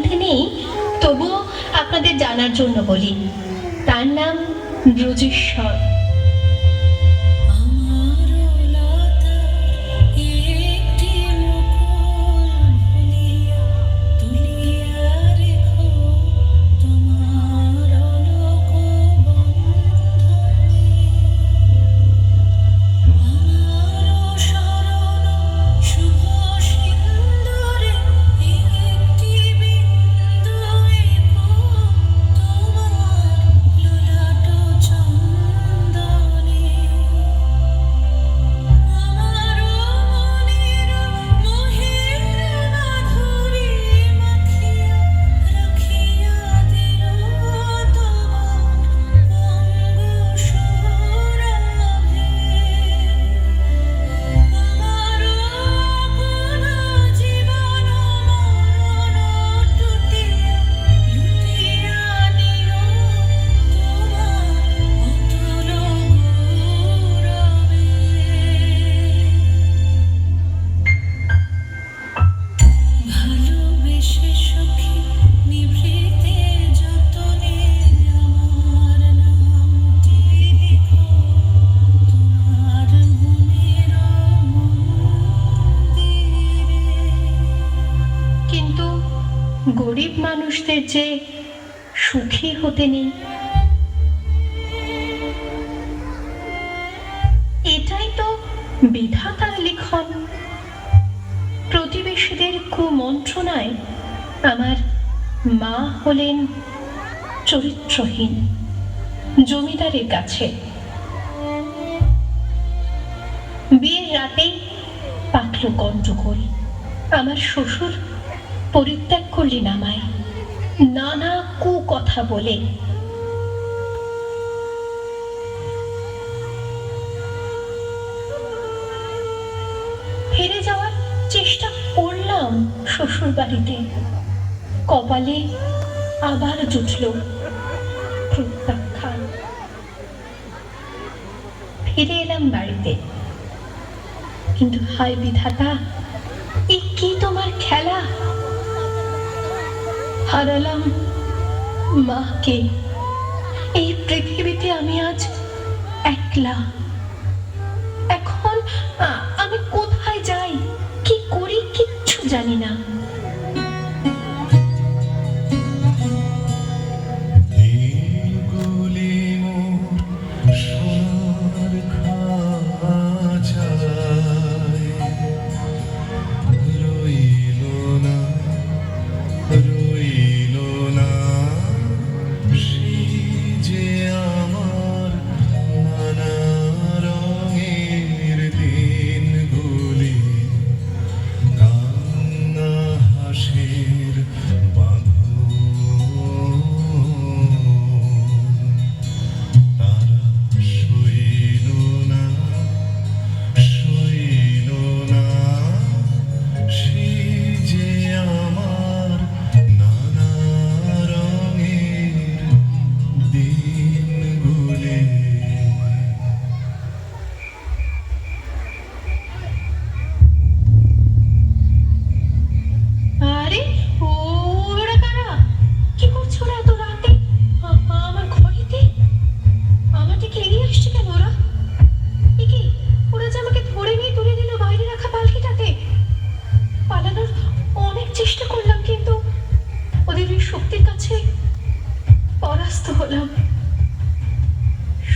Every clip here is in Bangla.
মধ্যে নেই, তবুও আপনাদের জানার জন্য বলি। তার নাম ব্রজেশ্বর। গরিব মানুষদের যে সুখী হতে নেই, এটাই তো বিধাতার লিখন। প্রতিবেশীদের কুমন্ত্রণায় আমার মা হলেন চরিত্রহীন জমিদারের কাছে। বিয়ের রাতেই পাকল গন্ডগোল। আমার শ্বশুর পরিত্যাগ করলেন আমায় নানা কুকথা বলে। ফিরে যাওয়ার চেষ্টা করলাম শ্বশুর বাড়িতে, কপালে আবার জুটল প্রত্যাখ্যান। ফিরে এলাম বাড়িতে, কিন্তু হায় বিধাতা, এ কি তোমার খেলা! হারালাম মাকে। এই পৃথিবীতে আমি আজ একলা। এখন আমি কোথায় যাই, কি করি, কিচ্ছু জানি না।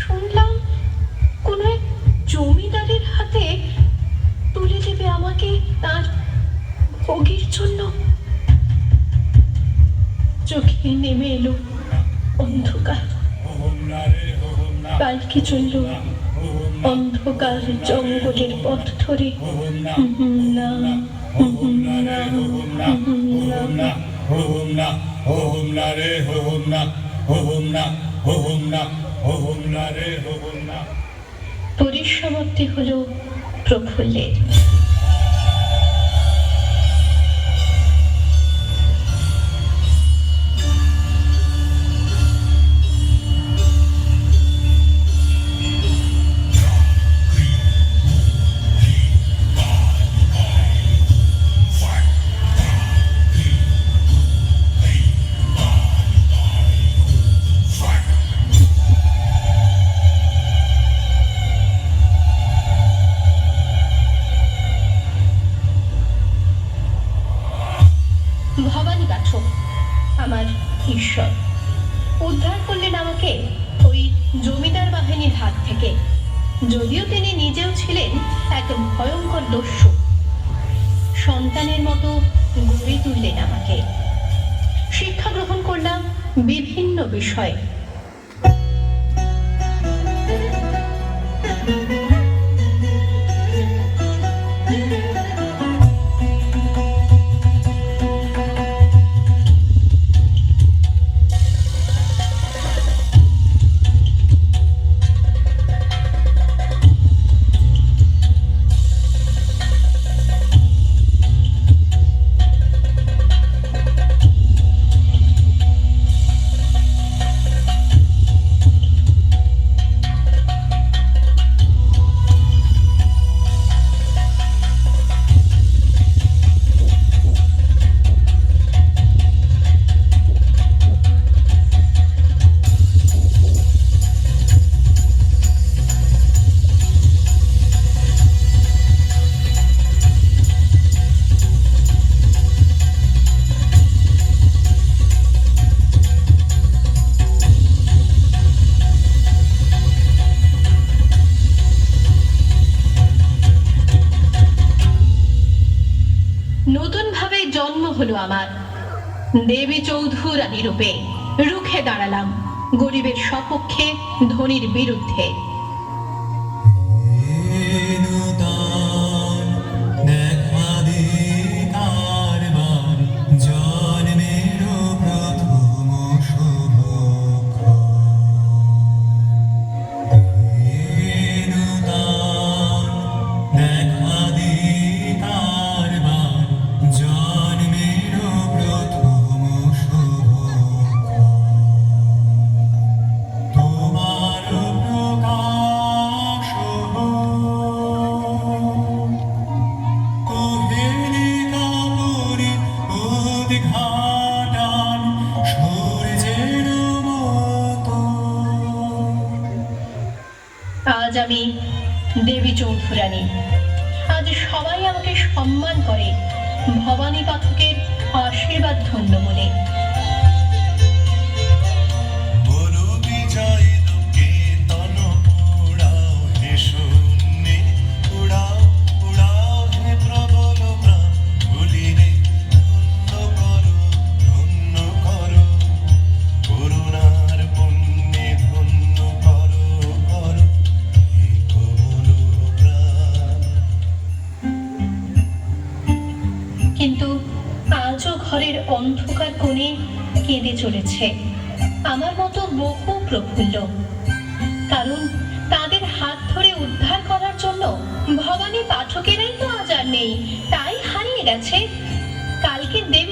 শুনলাম কোন এক জমিদারের হাতে তুলে দেবে আমাকে তার ভোগের জন্য। চোখে নেমে এলো অন্ধকার। পালকি চলল অন্ধকার জঙ্গলের পথ ধরে। পরিসমাপ্তি হলো প্রফুল্লের। ভবানী পাঠক আমার ঈশ্বর উদ্ধার করলেন আমাকে ওই জমিদার বাহিনীর হাত থেকে। যদিও তিনি নিজেও ছিলেন এক ভয়ঙ্কর দস্যু, সন্তানের মতো গড়ে তুললেন আমাকে। শিক্ষা গ্রহণ করলাম বিভিন্ন বিষয়ে। নতুন ভাবে জন্ম হলো আমার। দেবী চৌধুরানী রূপে রুখে দাঁড়ালাম গরিবের সপক্ষে, ধনীর বিরুদ্ধে। আজ আমি দেবী চৌধুরানী। আজ সবাই আমাকে সম্মান করে ভবানী পাঠকের আশীর্বাদ ধন্য বলে। কিন্তু আজও ঘরের অন্ধকার কোণে কেঁদে চলেছে আমার মতো বহু প্রফুল্ল। কারণ তাদের হাত ধরে উদ্ধার করার জন্য ভবানী পাঠকেরাই তো আজ আর নেই, তাই হারিয়ে গেছে। কালকে দেবী